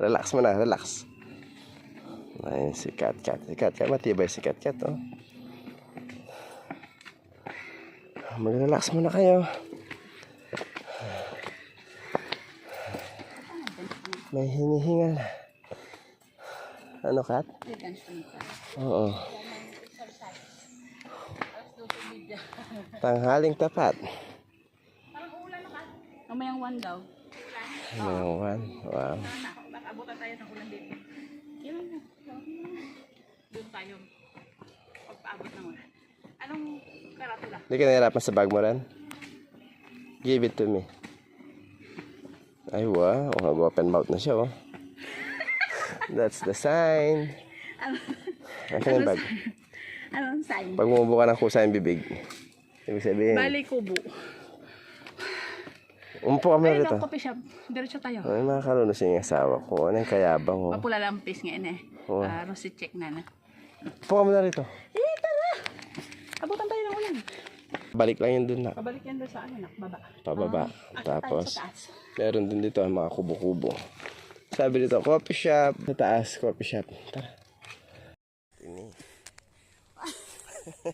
Relax mo na, relax. Ayun, si Cat Cat. Si Cat Cat, matibay si Cat Cat, oh. Mag-relax muna kayo. May hinihingal. Ano, Cat? Oo. Tanghaling tapat. Parang ulan na, Kat. Mamayang 1 daw. Mamayang 1. Wow. Baka abutan tayo ng ulan dito. Yan na. Doon tayo pagpaabot ng ulan. Anong karatula? Hindi ka nahirapan sa bag mo rin? Give it to me. Ay, wow. Mag-open mouth na siya, oh. That's the sign. Akin yung bag. Anong sign? Pag bumubo ka ng kusa yung bibig. Ibig sabihin. Bali kubo. Umpo kami Ay, rito. no, coffee shop. Diretso tayo. Ay, makakalunos yung asawa ko. Ano yung kayabang, oh. Mapula lampis ngayon eh. Oo. Rosy check na na. Umpo kami na rito. Eh, tara! Abutan tayo ng ulan. Balik lang yun dun na. Pabalik yan doon sa ano, baba. Pababa. Akit Tapos, tayo sa taas. meron din dito ang mga kubo-kubo. Sabi dito, coffee shop. Sa taas, coffee shop. Tara. Ini.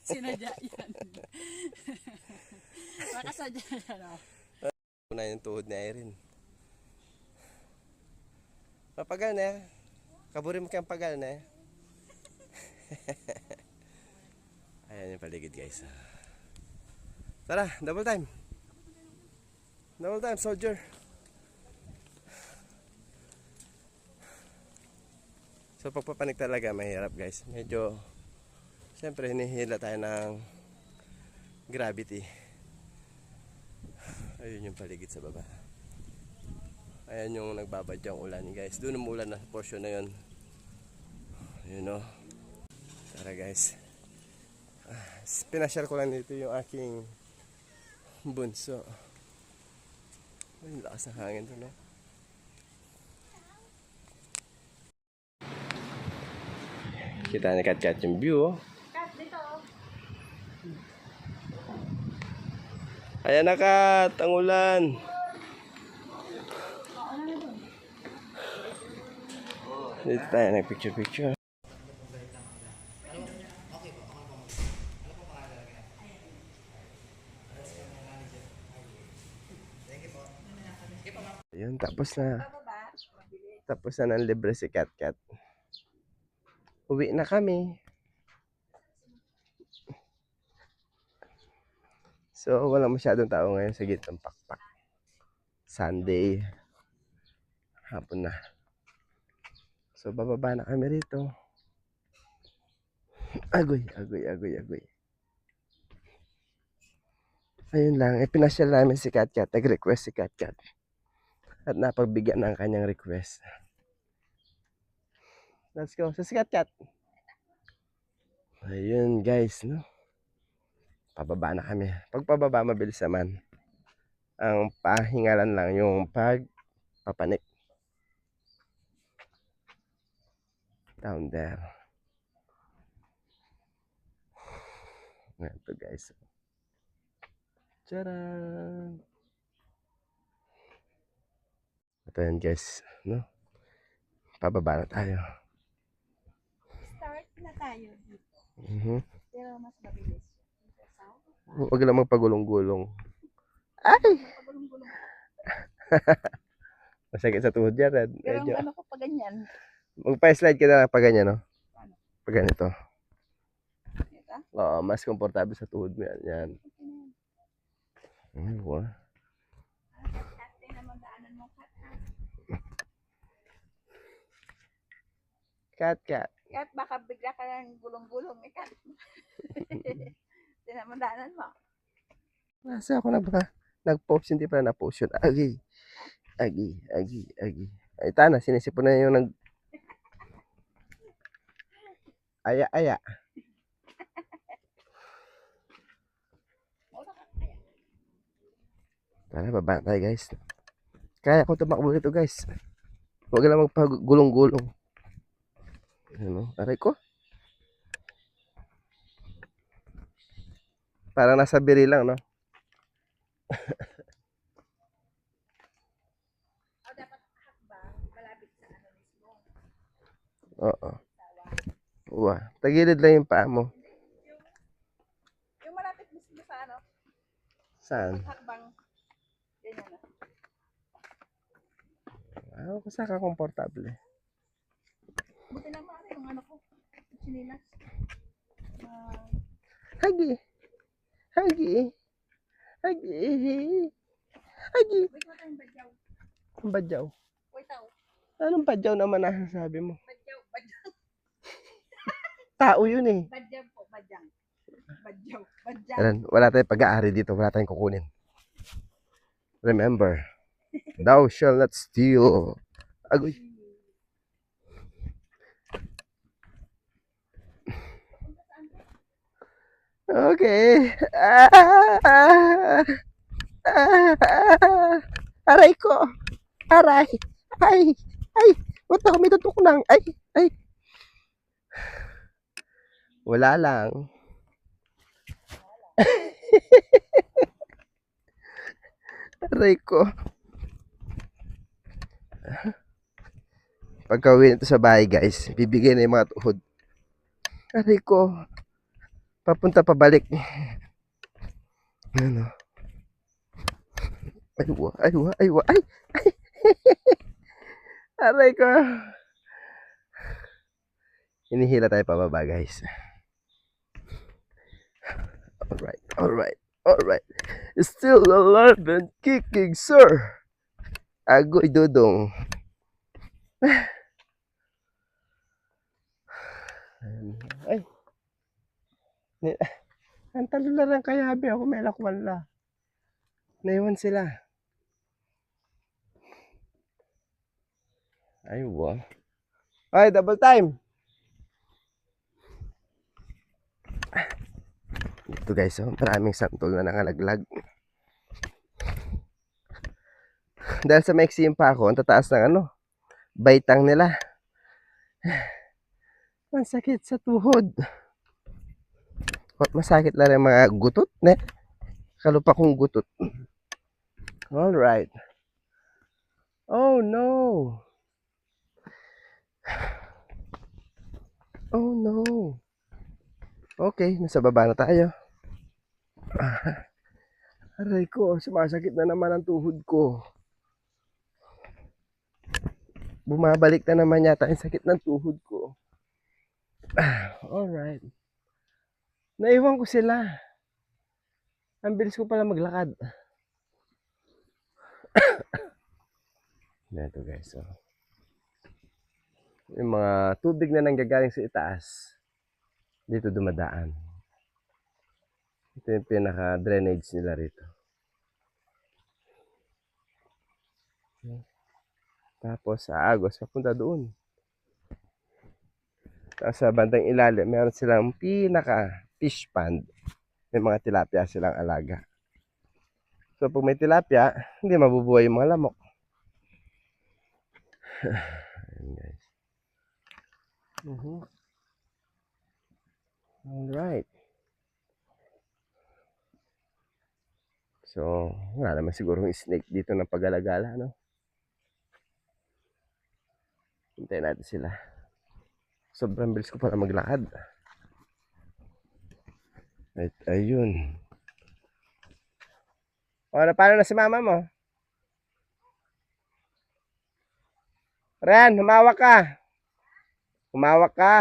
Sinadya yan. Baka sadya yan, oh. Una yung tuhod ni Irene. Mapagal na. Kaburi mo kang pagal na. Ayan yung paligid, guys. Tara, double time. Double time, soldier. So pagpapanik talaga mahirap, guys. Medyo siyempre hinihila tayo ng gravity. Ayun yung paligid sa baba. Ayan yung nagbabadyang ulan, guys. Doon umulan na portion na yun. Ayun, no. Tara, guys. Pinasyal ko lang dito yung aking bunso. Ay, lakas ng hangin doon, no. Kita ni Kat Kat yung view, oh. Kat, dito, oh. Ayan na, Kat, ang ulan. Dito tayo nagpicture-picture. Ayun, tapos na. Tapos na ng libre si Kat Kat. Uwi na kami. So, walang masyadong tao ngayon sa gitnang pakpak. Sunday. Hapon na. So, bababa na kami rito. Agoy, agoy, agoy, agoy. Ayun lang. Pinasyal namin si Kat Kat. Nag-request si Kat Kat. At napagbigyan ng kanyang request. Let's go. So, si Kat Kat. Ayun, guys, no? Pababa na kami. Pag pababa, mabilis naman. Ang pahingalan lang yung pagpapanik. Down there. Ito, guys. Tcharan! Ito yan, guys, no? Pababa na tayo. Start na tayo dito. Pero mas mabilis. Huwag lang magpagulong-gulong. Ay! Masakit sa tuhod yan, Red. Pero Medyo. ano ko pa ganyan? Magpa-slide ka na lang pag ganyan, no? Ano? Pag ganito. Ito? Oo, mas komportable sa tuhod mo yan. Yan. Ay, wow. Ate naman daanan mo, Kat. Kat, Kat. Kat, baka bigla ka ng gulong-gulong, eh, Kat. Ate naman daanan mo. Nasa ako nag-post, hindi pa na-post yun. Agi. Agi, agi, agi. Ay, tana, sinisipon na yung aya, aya. Tara, baba tayo, guys. Kaya ko tumakbo dito, guys. Huwag lang magpagulong-gulong. Ano? Aray ko. Parang nasa biri lang, no? Tagilid lang yung paa mo. Yung malapit mismo sa ano, Saan? hakbang. Ganyan na. Kung saan ka komportable. Buti lang maaari yung ano ko. Sinilas. Hagi. Hagi. Hagi. Hagi. Wait mo tayong badyaw. Ang badyaw. Wait tao. Anong badyaw naman ang sabi mo? Badyaw. Tao yun eh. Badyaw po. Badyang. Badyaw. Badyang. Ayan, wala tayong pag-aari dito. Wala tayong kukunin. Remember, thou shall not steal. Agoy. Okay. Aray ko. Aray. Ay. Ay. Ba't ako may tutok ng? Ay. Ay. Wala lang. Aray ko. Pagka-uwi nito sa bahay, guys, bibigay na yung mga tuhod. Aray ko. Papunta pabalik. Ano? Aywa, aywa, aywa. Ay, ay. Aray ko. Hinihila tayo pababa, guys. Alright, alright, alright. Still alive and kicking, sir. Agoy, dudong. Ay. Ang talula lang kaya, be. Ako may lakwan la. Naiwan sila. Ay, wow. Ay, double time. Ito guys, oh, maraming santol na nangalaglag. Dahil sa maiksi pa ako, ang tataas ng ano, baitang nila. Ang sakit sa tuhod. At masakit lang yung mga gutot, ne? Kalupa kong gutot. Alright. Oh no. Oh no. Okay, nasa baba na tayo. Aray ko, sumasakit na naman ang tuhod ko. Bumabalik na naman yata ang sakit ng tuhod ko. Alright. Naiwan ko sila. Ang bilis ko pala maglakad. Ito guys. Oh. Yung mga tubig na nanggagaling sa itaas. Dito dumadaan. Ito yung pinaka-drainage nila rito. Tapos sa Agos, papunta doon. Tapos sa bandang ilalim, meron silang pinaka-fish pond. May mga tilapia silang alaga. So pag may tilapia, hindi mabubuhay yung mga lamok. Ayan guys. Alright. So, wala naman siguro yung snake dito ng pag-alagala, no? Hintayin natin sila. Sobrang bilis ko pala maglakad. At ayun. O, paano na si mama mo? Ren, humawak ka. Humawak ka.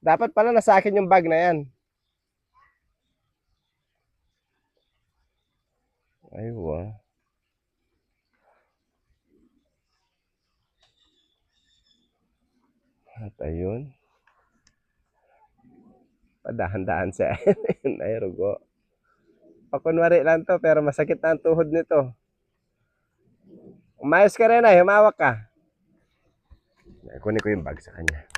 Dapat pala nasa akin yung bag na yan. Ay, wow. At ayun. Padahan-dahan siya. Ay, rugo. Pakunwari lang to, pero masakit na ang tuhod nito. Umayos ka rin ay, humawak ka. Kunin ko yung bag sa kanya.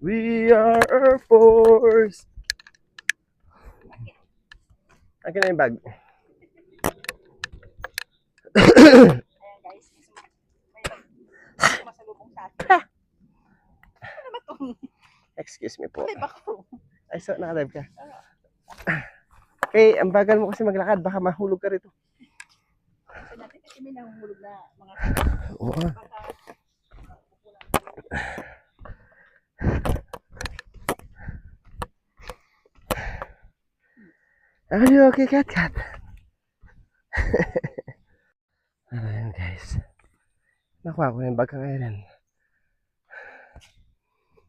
We are Air Force. Akin na yung bag. Ayan guys. May masalubong sa atin. Ano ba itong? Excuse me po. Live ako. Ay, so, naka-live ka. Okay, ang bagal mo kasi maglakad. Baka mahulog ka rito. May nahulog na mga Oo. baka Are you okay, Kat Kat? Ayan guys. Nakuha ko na yung bag ka ngayon.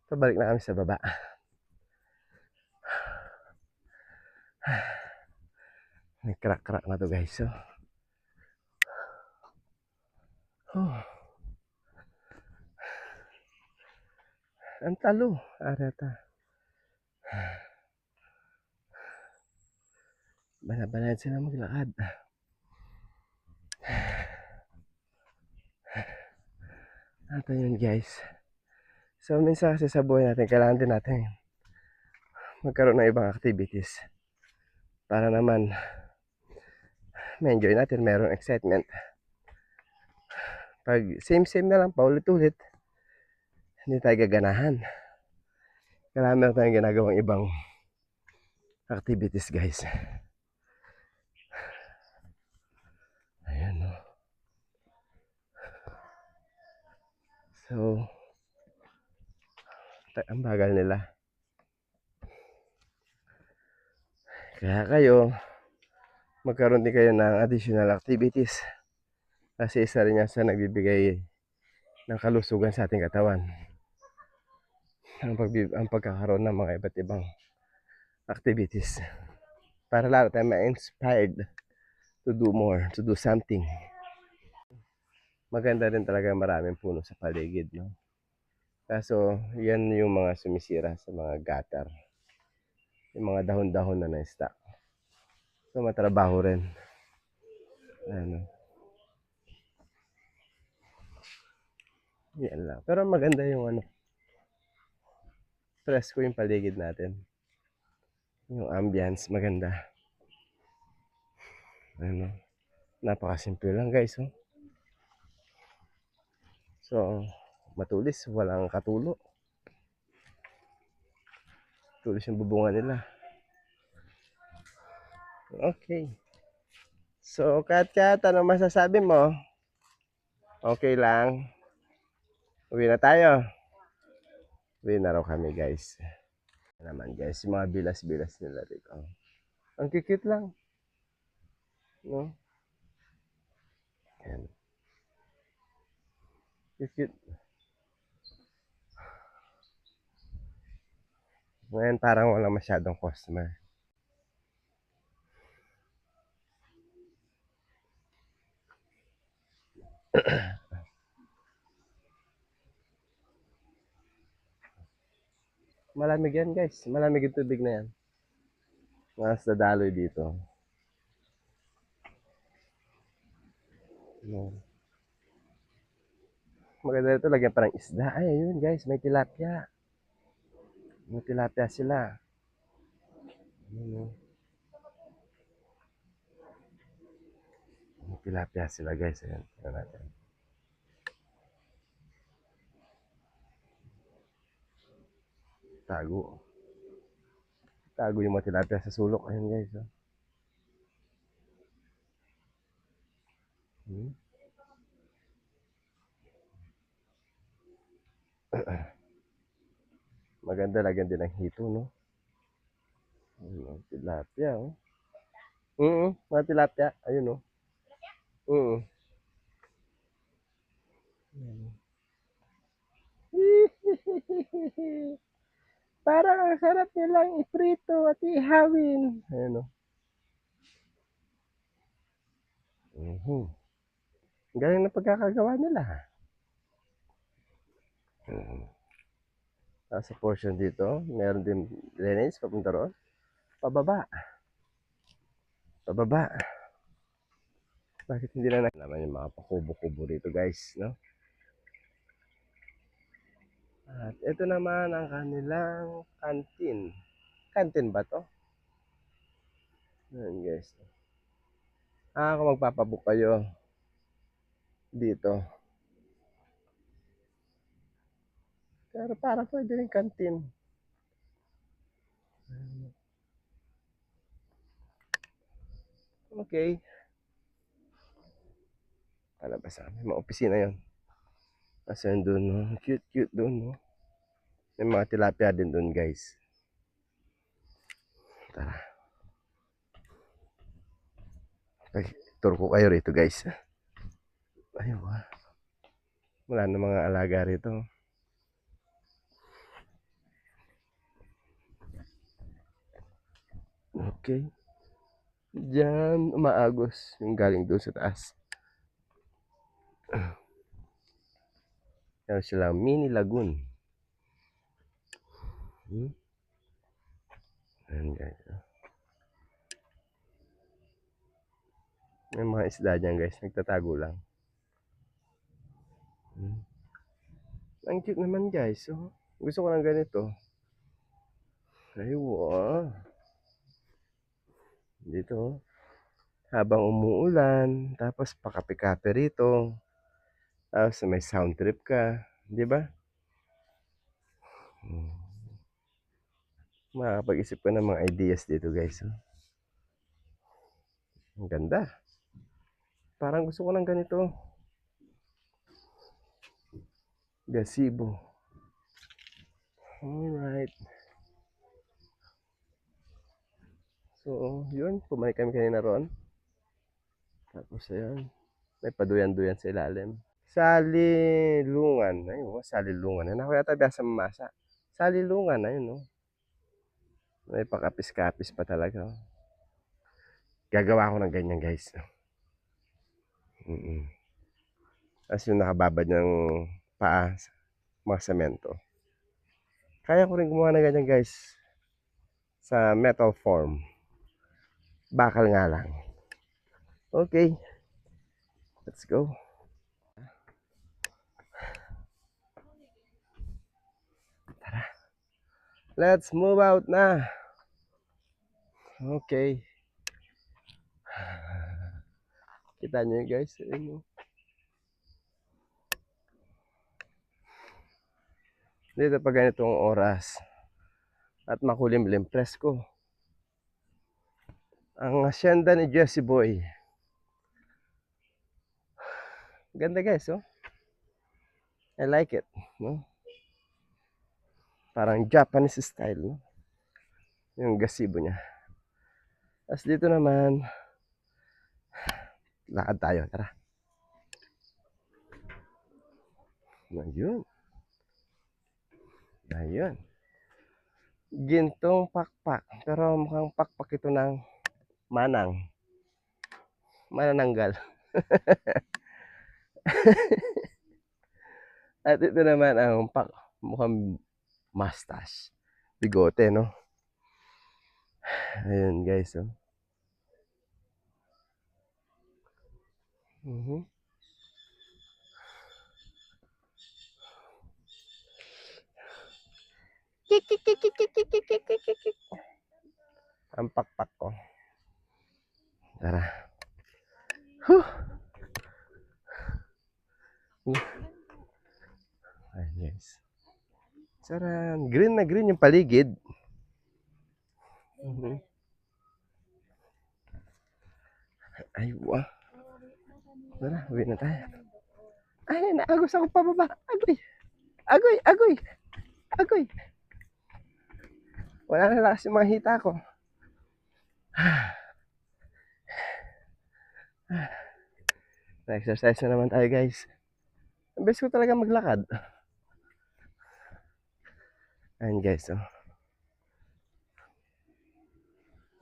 Pabalik na kami sa baba. May crack-crack na to guys. So. Oh. Ang talo. Arata. Banabanad sila maglakad. Ito yun guys. So minsan kasi sa buhay natin, kailangan din natin magkaroon ng ibang activities. Para naman ma-enjoy natin, mayroong excitement. Pag same-same na lang, paulit-ulit, hindi tayo gaganahan. Kailangan meron tayong ginagawang ibang activities guys. Ayan o. So, ang bagal nila. Kaya kayo, magkaroon din kayo ng additional activities. Kasi isa rin yan sa nagbibigay ng kalusugan sa ating katawan. Ang pagkakaroon ng mga iba't ibang activities. Para lalo tayo ma-inspired to do more, to do something. Maganda rin talaga maraming puno sa paligid, no? Kaso, yan yung mga sumisira sa mga gutter. Yung mga dahon-dahon na na-stack. So, matrabaho rin. Ano. Yan lang. Pero maganda yung ano. Presko yung paligid natin. Yung ambience, maganda. Ano. Napakasimple lang guys, oh. So, matulis. Walang katulo. Tulis yung bubungan nila. Okay. So, Kat, ano masasabi mo? Okay lang. Uwi na tayo. Uwi na raw kami, guys. Naman, guys. Yung mga bilas-bilas nila dito. Ang kikit lang. No? Ayan. Kikit. Ngayon, parang walang masyadong customer. Malamig yan guys. Malamig yung tubig na yan. Mas dadaloy dito. No. Maganda ito. Lagyan parang isda. Ay, ayun guys. May tilapia. May tilapia sila. Ayun. May tilapia sila guys. Ayan. Tignan natin. Tago. Tago yung mga tilapia sa sulok. Ayun guys. Oh. Hmm. Maganda lagyan din ng hito, no? Ayun, tilapia, oh. Mga tilapia. Ayun, oh. Parang ang sarap nilang iprito at ihawin. Ayun, oh. Ang galing na pagkakagawa nila. Sa portion dito, meron din drainage papunta roon. Pababa. Pababa. Bakit hindi na naman yung mga pakubo-kubo dito guys, no? At ito naman ang kanilang canteen. Canteen ba to? Ayan guys. Kung magpapabook kayo dito. Pero parang pwede rin canteen. Okay. Palabas sa amin. Mga opisina yun. Kasi doon, no? Cute doon, no? May mga tilapia din doon, guys. Tara. Okay, tour ko kayo rito, guys. Ayun, wala na mga alaga rito. Okay. Diyan, umaagos yung galing doon sa taas. Yan sila, mini lagoon. Ayan, guys. May mga isda dyan, guys. Nagtatago lang. Ang cute naman, guys. Oh. Gusto ko ng ganito. Ay, wow. Dito, oh. Habang umuulan, tapos pakape-kape rito. Tapos may sound trip ka. Di ba? Makakapag-isip ka ng mga ideas dito, guys. Oh. Ang ganda. Parang gusto ko ng ganito. Gazebo. Alright. So, yun. Pumanik kami kanina roon. Tapos, ayan. May paduyan-duyan sa ilalim. Salilungan. Ayun, salilungan. Ano ako yata biya sa mamasa. Salilungan. Ayun, no. May pakapis-kapis pa talaga. Oh. Gagawa ko ng ganyan, guys. As yung nakababad ng paa, mga semento. Kaya ko rin gumawa ng ganyan, guys. Sa metal form. Bakal nga lang. Okay. Let's go. Tara. Let's move out na. Okay. Kita nyo yun, guys. Dito pag ganitong oras at makulimlim, presko. Ang hacienda ni Jesse Boy. Ganda, guys, oh. I like it, no? Parang Japanese style, no? Yung gazebo niya. Tapos dito naman, lakad tayo, tara. Ayun. Ayun. Gintong pakpak. Pero mukhang pakpak ito ng manang. Manananggal. At ito naman ang mukhang mustache. Bigote, no? Ayun, guys, oh. Ang pakpak ko. Tara. Huh. Ayan, guys. Saran. Green na green yung paligid. Ay, wow. Tara, uwi na tayo. Ay, naagos ako pababa. Agoy. Agoy, agoy. Agoy. Wala na lakas yung mga hita ko. Na-exercise na naman tayo, guys. Ang best ko talaga maglakad. Ayan, guys, oh.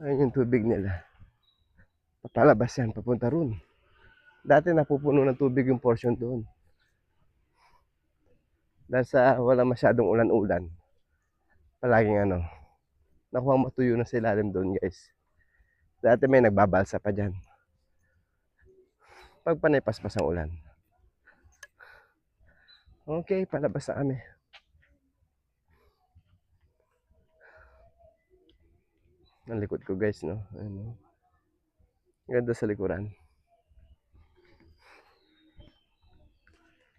Ayan yung tubig nila. Papalabas yan, papunta ron. Dati napupuno ng tubig yung portion doon. Dahil sa wala masyadong ulan-ulan. Palaging ano, nakuha matuyo na sa ilalim doon, guys. Dati may nagbabalsa pa dyan. Pag panay paspas ang ulan. Okay, palabas na kami. Ang likod ko, guys, no? Ano? Ganda sa likuran.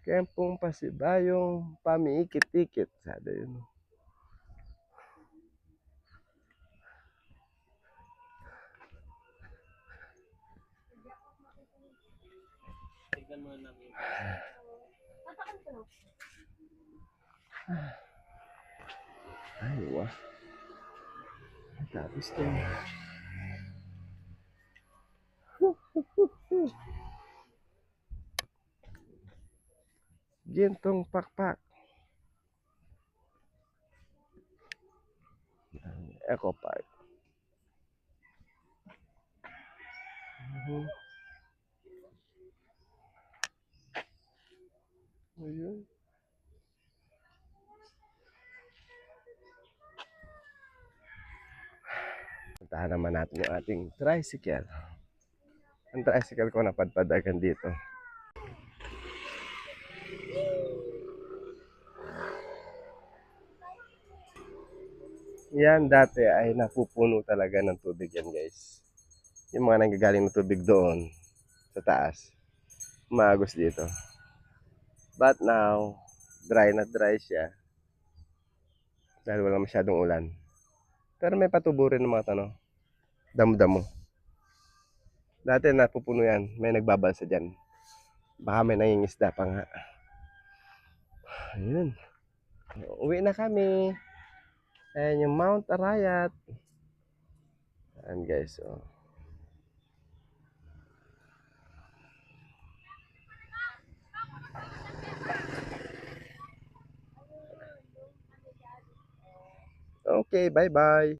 Kempong Pasibayong pamiikit-ikit. Sabi yun. Ay, wah. Tapos to. Gintong pakpak. Eco Park. Ayun. Puntahan naman natin yung ating tricycle. Ang tricycle ko napadpad agad dito. Yan dati ay napupuno talaga ng tubig yan, guys. Yung mga nanggagaling ng tubig doon sa taas, umagos dito. But now, dry na dry siya dahil wala masyadong ulan. Pero may patubo rin ng mga damo-damo. Dati napupuno yan, may nagbabalsa dyan. Baka may nangingisda pa nga. Ayun. Uwi na kami. Ayan yung Mount Arayat. Ayan guys, oh. Okay, bye-bye.